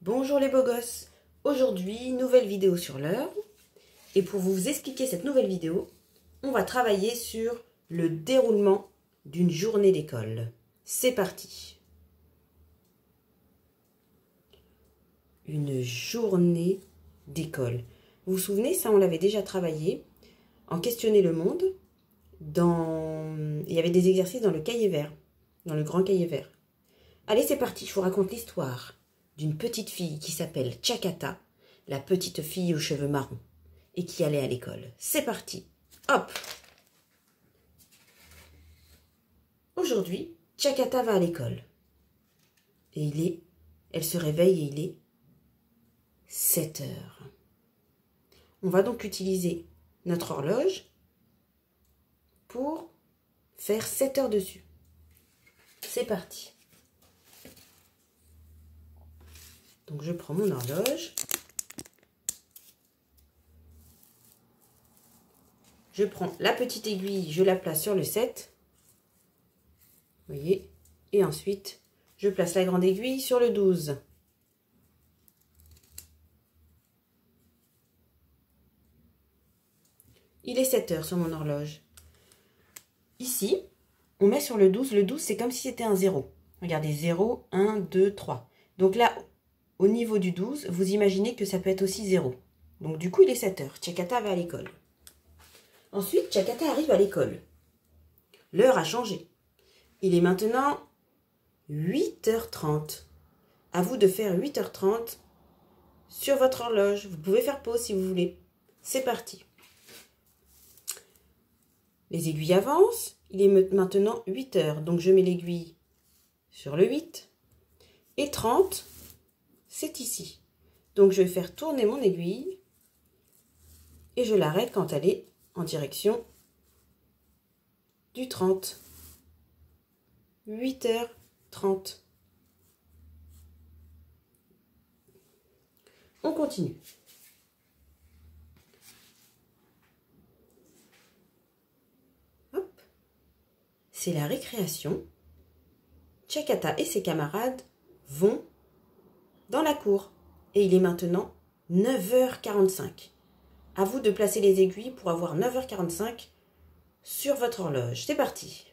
Bonjour les beaux gosses. Aujourd'hui, nouvelle vidéo sur l'heure. Et pour vous expliquer cette nouvelle vidéo, on va travailler sur le déroulement d'une journée d'école. C'est parti. Une journée d'école. Vous vous souvenez, ça on l'avait déjà travaillé en Questionner le monde. Il y avait des exercices dans le cahier vert, dans le grand cahier vert. Allez, c'est parti, je vous raconte l'histoire d'une petite fille qui s'appelle Tchakata, la petite fille aux cheveux marrons, et qui allait à l'école. C'est parti, hop! Aujourd'hui, Tchakata va à l'école. Et elle se réveille et il est 7 heures. On va donc utiliser notre horloge pour faire 7 heures dessus. C'est parti. Donc je prends mon horloge. Je prends la petite aiguille, je la place sur le 7. Vous voyez? Et ensuite, je place la grande aiguille sur le 12. Il est 7 heures sur mon horloge. Ici, on met sur le 12. Le 12, c'est comme si c'était un 0. Regardez, 0, 1, 2, 3. Donc là, au niveau du 12, vous imaginez que ça peut être aussi 0. Donc du coup, il est 7 heures. Tchakata va à l'école. Ensuite, Tchakata arrive à l'école. L'heure a changé. Il est maintenant 8h30. À vous de faire 8h30 sur votre horloge. Vous pouvez faire pause si vous voulez. C'est parti. Les aiguilles avancent. Il est maintenant 8 heures. Donc je mets l'aiguille sur le 8. Et 30, c'est ici. Donc je vais faire tourner mon aiguille. Et je l'arrête quand elle est en direction du 30. 8h30. On continue. Hop. C'est la récréation. Tchakata et ses camarades vont dans la cour. Et il est maintenant 9h45. À vous de placer les aiguilles pour avoir 9h45 sur votre horloge. C'est parti.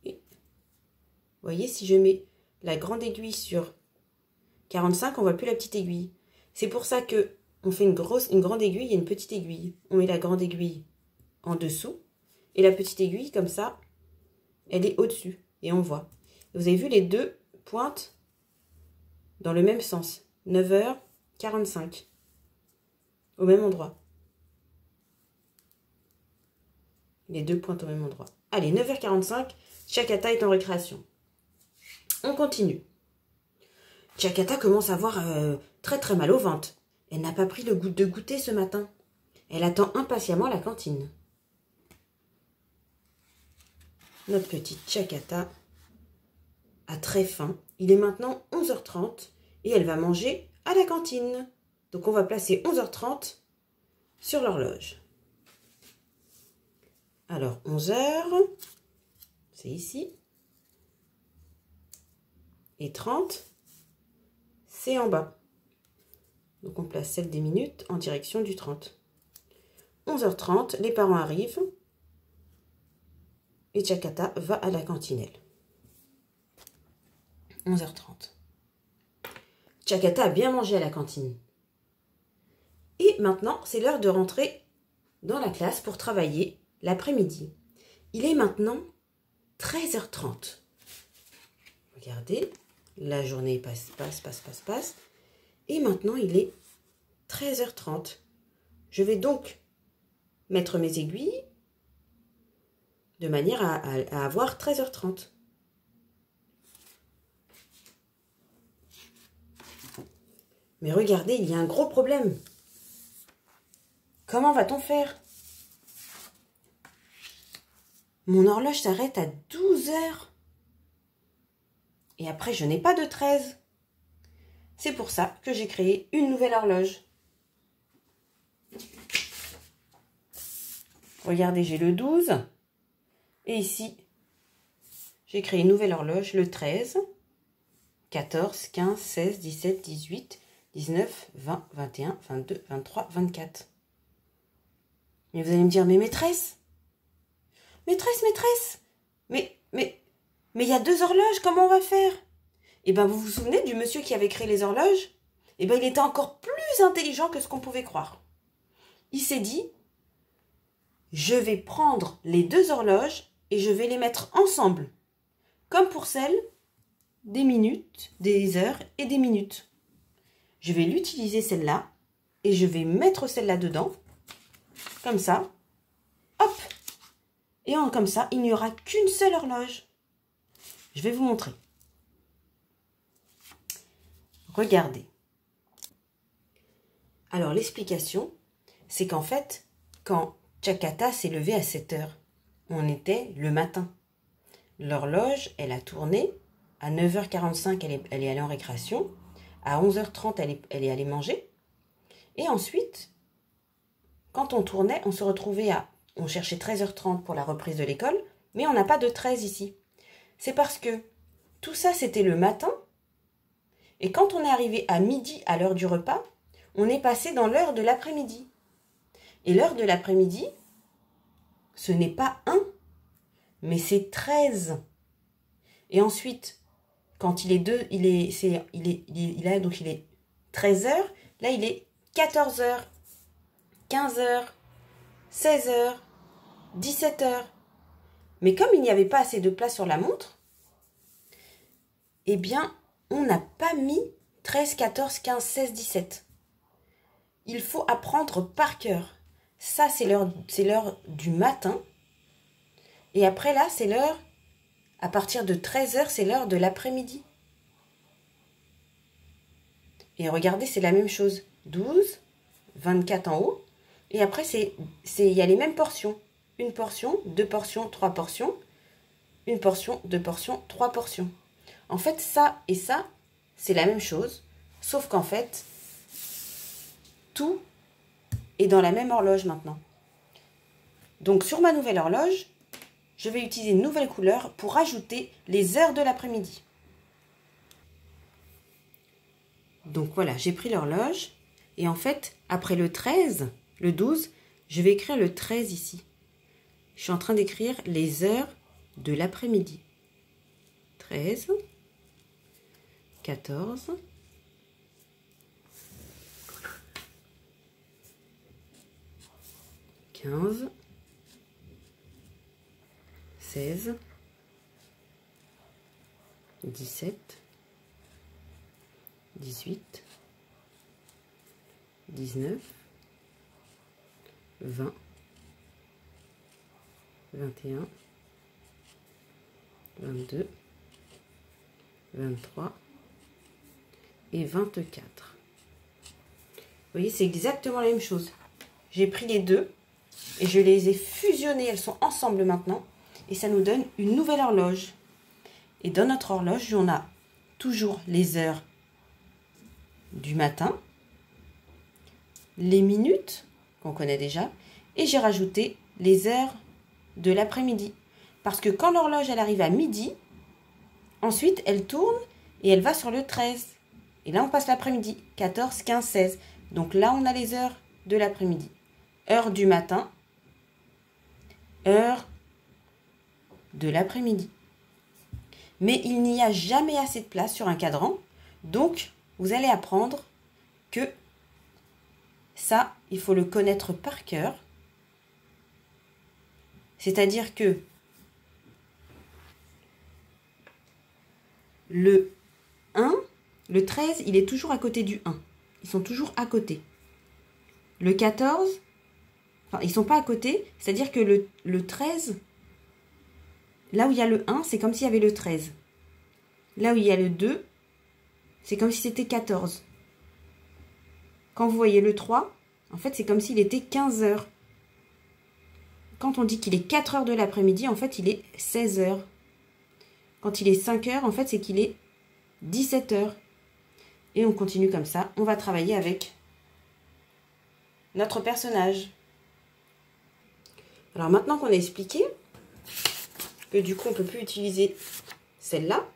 Et, vous voyez, si je mets la grande aiguille sur 45, on ne voit plus la petite aiguille. C'est pour ça que on fait une grande aiguille et une petite aiguille. On met la grande aiguille en dessous et la petite aiguille, comme ça, elle est au-dessus. Et on voit. Vous avez vu, les deux pointent dans le même sens. 9h45. Au même endroit. Les deux pointent au même endroit. Allez, 9h45, Tchakata est en récréation. On continue. Tchakata commence à avoir très très mal au ventre. Elle n'a pas pris le goût de goûter ce matin. Elle attend impatiemment la cantine. Notre petite Tchakata a très faim. Il est maintenant 11h30 et elle va manger à la cantine. Donc on va placer 11h30 sur l'horloge. Alors 11h, c'est ici. Et 30, c'est en bas. Donc on place celle des minutes en direction du 30. 11h30, les parents arrivent. Et Tchakata va à la cantinelle. 11h30. Tchakata a bien mangé à la cantine. Et maintenant, c'est l'heure de rentrer dans la classe pour travailler l'après-midi. Il est maintenant 13h30. Regardez, la journée passe. Et maintenant, il est 13h30. Je vais donc mettre mes aiguilles de manière à avoir 13h30. Mais regardez, il y a un gros problème. Comment va-t-on faire? Mon horloge s'arrête à 12h. Et après, je n'ai pas de 13. C'est pour ça que j'ai créé une nouvelle horloge. Regardez, j'ai le 12. Et ici, j'ai créé une nouvelle horloge, le 13, 14, 15, 16, 17, 18, 19, 20, 21, 22, 23, 24. Mais vous allez me dire, mais maîtresse, mais il y a 2 horloges, comment on va faire? Eh bien, vous vous souvenez du monsieur qui avait créé les horloges? Eh bien, il était encore plus intelligent que ce qu'on pouvait croire. Il s'est dit, je vais prendre les 2 horloges et je vais les mettre ensemble, comme pour celle des minutes, des heures et des minutes. Je vais l'utiliser celle-là et je vais mettre celle-là dedans, comme ça, hop, et comme ça, il n'y aura qu'une seule horloge. Je vais vous montrer. Regardez. Alors, l'explication, c'est qu'en fait, quand Chakata s'est levé à 7 heures, on était le matin. L'horloge, elle a tourné. À 9h45, elle est allée en récréation. À 11h30, elle est allée manger. Et ensuite, quand on tournait, on se retrouvait on cherchait 13h30 pour la reprise de l'école, mais on n'a pas de 13 ici. C'est parce que tout ça, c'était le matin. Et quand on est arrivé à midi, à l'heure du repas, on est passé dans l'heure de l'après-midi. Et l'heure de l'après-midi, ce n'est pas 1, mais c'est 13. Et ensuite, quand il est 2, il est 13 heures. Là, il est 14 heures, 15 heures, 16 heures, 17 heures. Mais comme il n'y avait pas assez de place sur la montre, eh bien, on n'a pas mis 13, 14, 15, 16, 17. Il faut apprendre par cœur. Ça, c'est l'heure du matin. Et après, là, c'est l'heure, à partir de 13 heures, c'est l'heure de l'après-midi. Et regardez, c'est la même chose. 12, 24 en haut. Et après, il y a les mêmes portions. Une portion, 2 portions, 3 portions. Une portion, 2 portions, 3 portions. En fait, ça et ça, c'est la même chose. Sauf qu'en fait, tout est dans la même horloge maintenant. Donc, sur ma nouvelle horloge, je vais utiliser une nouvelle couleur pour ajouter les heures de l'après-midi. Donc voilà, j'ai pris l'horloge. Et en fait, après le 13, le 12, je vais écrire le 13 ici. Je suis en train d'écrire les heures de l'après-midi. 13, 14, 15, 16, 17, 18, 19, 20, 21, 22, 23 et 24. Vous voyez, c'est exactement la même chose. J'ai pris les deux et je les ai fusionnées. Elles sont ensemble maintenant. Et ça nous donne une nouvelle horloge. Et dans notre horloge, on a toujours les heures du matin, les minutes qu'on connaît déjà, et j'ai rajouté les heures de l'après-midi. Parce que quand l'horloge elle arrive à midi, ensuite elle tourne et elle va sur le 13. Et là on passe l'après-midi, 14, 15, 16. Donc là on a les heures de l'après-midi. Heure du matin, heure de l'après-midi. Mais il n'y a jamais assez de place sur un cadran. Donc, vous allez apprendre que ça, il faut le connaître par cœur. C'est-à-dire que le 1, le 13, il est toujours à côté du 1. Ils sont toujours à côté. Le 14, enfin, ils ne sont pas à côté. C'est-à-dire que le 13... Là où il y a le 1, c'est comme s'il y avait le 13. Là où il y a le 2, c'est comme si c'était 14. Quand vous voyez le 3, en fait, c'est comme s'il était 15 heures. Quand on dit qu'il est 4 heures de l'après-midi, en fait, il est 16 heures. Quand il est 5 heures, en fait, c'est qu'il est 17 heures. Et on continue comme ça. On va travailler avec notre personnage. Alors maintenant qu'on a expliqué que du coup on ne peut plus utiliser celle-là,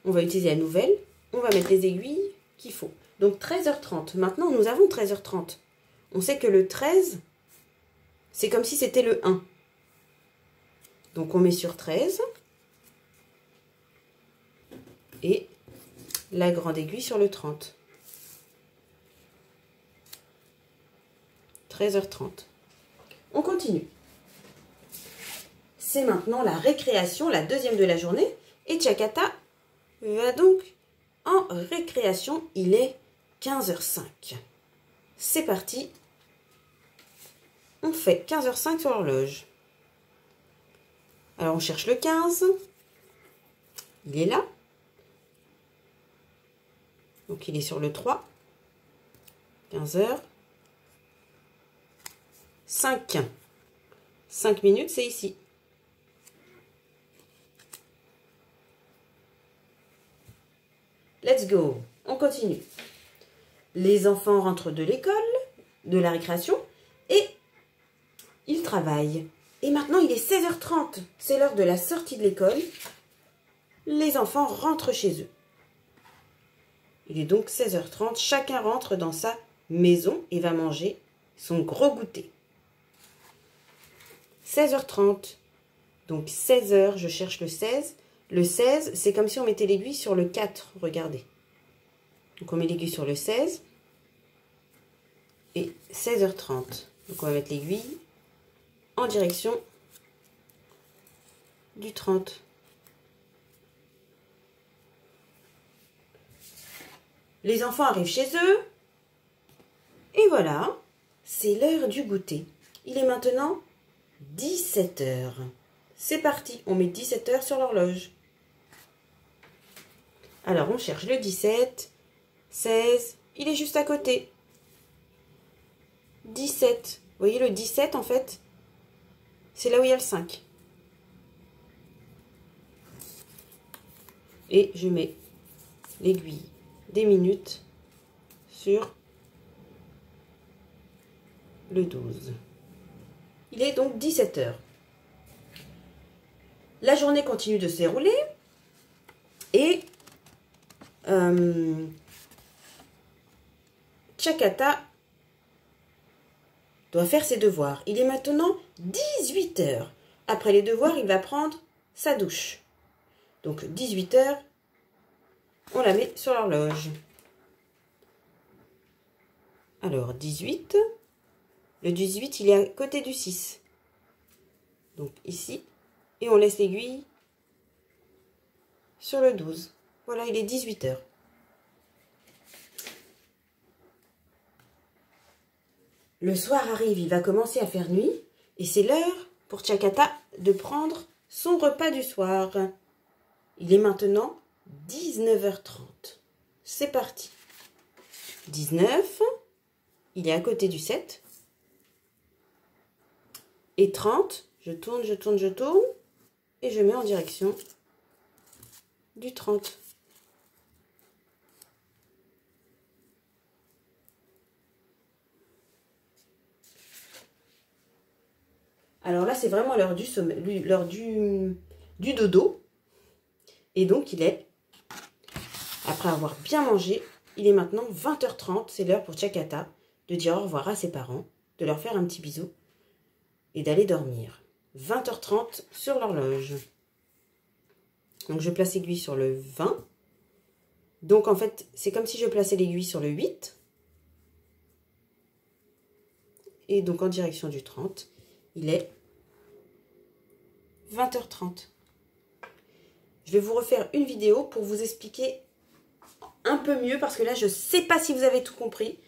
on va utiliser la nouvelle. On va mettre les aiguilles qu'il faut. Donc 13h30. Maintenant nous avons 13h30. On sait que le 13, c'est comme si c'était le 1. Donc on met sur 13. Et la grande aiguille sur le 30. 13h30. On continue. C'est maintenant la récréation, la deuxième de la journée. Et Tchakata va donc en récréation. Il est 15h05. C'est parti. On fait 15h05 sur l'horloge. Alors on cherche le 15. Il est là. Donc il est sur le 3. 15h. 5. 5 minutes, c'est ici. Let's go. On continue. Les enfants rentrent de l'école, de la récréation, et ils travaillent. Et maintenant, il est 16h30. C'est l'heure de la sortie de l'école. Les enfants rentrent chez eux. Il est donc 16h30. Chacun rentre dans sa maison et va manger son gros goûter. 16h30. Donc 16h, je cherche le 16. Le 16, c'est comme si on mettait l'aiguille sur le 4. Regardez. Donc on met l'aiguille sur le 16. Et 16h30. Donc on va mettre l'aiguille en direction du 30. Les enfants arrivent chez eux. Et voilà, c'est l'heure du goûter. Il est maintenant 17h. C'est parti, on met 17h sur l'horloge. Alors on cherche le 17, 16, il est juste à côté. 17, vous voyez le 17 en fait, c'est là où il y a le 5. Et je mets l'aiguille des minutes sur le 12. Il est donc 17h. La journée continue de se dérouler et Tchakata doit faire ses devoirs. Il est maintenant 18h. Après les devoirs, il va prendre sa douche. Donc 18h, on la met sur l'horloge. Alors 18, le 18, il est à côté du 6. Donc ici, et on laisse l'aiguille sur le 12. Voilà, il est 18h. Le soir arrive, il va commencer à faire nuit. Et c'est l'heure pour Tchakata de prendre son repas du soir. Il est maintenant 19h30. C'est parti. 19, il est à côté du 7. Et 30, je tourne, je tourne, je tourne. Et je mets en direction du 30. Alors là, c'est vraiment l'heure du sommeil, l'heure du dodo. Et donc, il est, après avoir bien mangé, il est maintenant 20h30. C'est l'heure pour Tchakata de dire au revoir à ses parents, de leur faire un petit bisou et d'aller dormir. 20h30 sur l'horloge. Donc, je place l'aiguille sur le 20. Donc, en fait, c'est comme si je plaçais l'aiguille sur le 8. Et donc, en direction du 30. Il est 20h30. Je vais vous refaire une vidéo pour vous expliquer un peu mieux parce que là, je ne sais pas si vous avez tout compris.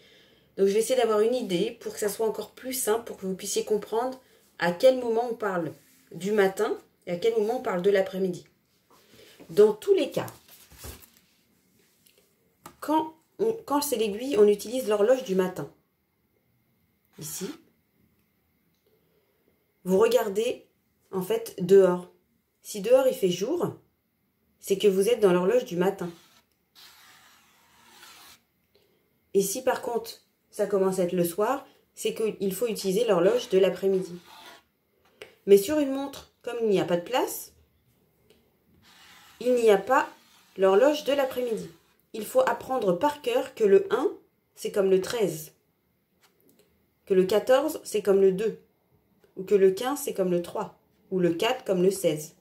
Donc, je vais essayer d'avoir une idée pour que ça soit encore plus simple, pour que vous puissiez comprendre à quel moment on parle du matin et à quel moment on parle de l'après-midi. Dans tous les cas, quand c'est l'aiguille, on utilise l'horloge du matin. Ici. Vous regardez, en fait, dehors. Si dehors il fait jour, c'est que vous êtes dans l'horloge du matin. Et si par contre, ça commence à être le soir, c'est qu'il faut utiliser l'horloge de l'après-midi. Mais sur une montre, comme il n'y a pas de place, il n'y a pas l'horloge de l'après-midi. Il faut apprendre par cœur que le 1, c'est comme le 13. Que le 14, c'est comme le 2. Ou que le 15, c'est comme le 3. Ou le 4 comme le 16.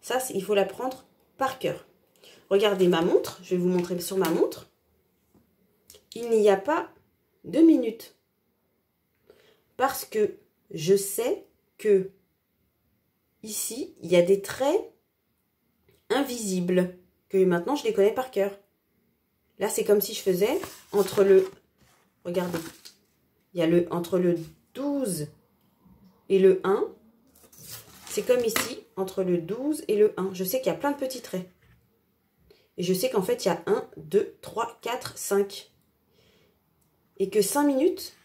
Ça, il faut l'apprendre par cœur. Regardez ma montre. Je vais vous montrer sur ma montre. Il n'y a pas 2 minutes. Parce que je sais que ici, il y a des traits invisibles. Que maintenant, je les connais par cœur. Là, c'est comme si je faisais entre le... Regardez. Il y a entre le 12 et le 1. C'est comme ici, entre le 12 et le 1. Je sais qu'il y a plein de petits traits. Et je sais qu'en fait, il y a 1, 2, 3, 4, 5. Et que 5 minutes,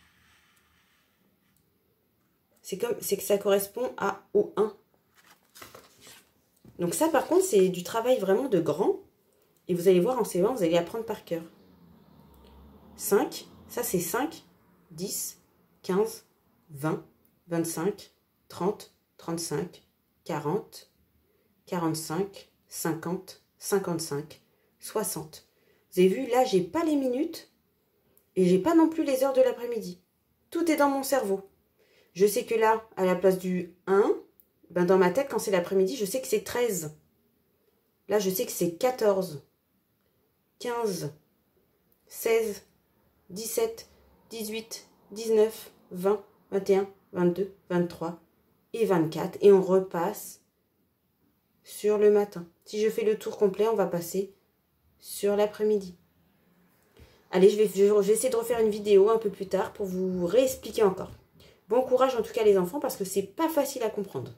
c'est que ça correspond au 1. Donc ça, par contre, c'est du travail vraiment de grand. Et vous allez voir en CE1, vous allez apprendre par cœur. 5, ça c'est 5, 10, 15, 20, 25, 30, 35, 40, 45, 50, 55, 60. Vous avez vu, là, j'ai pas les minutes et j'ai pas non plus les heures de l'après-midi. Tout est dans mon cerveau. Je sais que là, à la place du 1, ben dans ma tête, quand c'est l'après-midi, je sais que c'est 13. Là, je sais que c'est 14, 15, 16, 17, 18, 19, 20, 21, 22, 23 et 24. Et on repasse sur le matin. Si je fais le tour complet, on va passer sur l'après-midi. Allez, je vais essayer de refaire une vidéo un peu plus tard pour vous réexpliquer encore. Bon courage en tout cas les enfants parce que c'est pas facile à comprendre.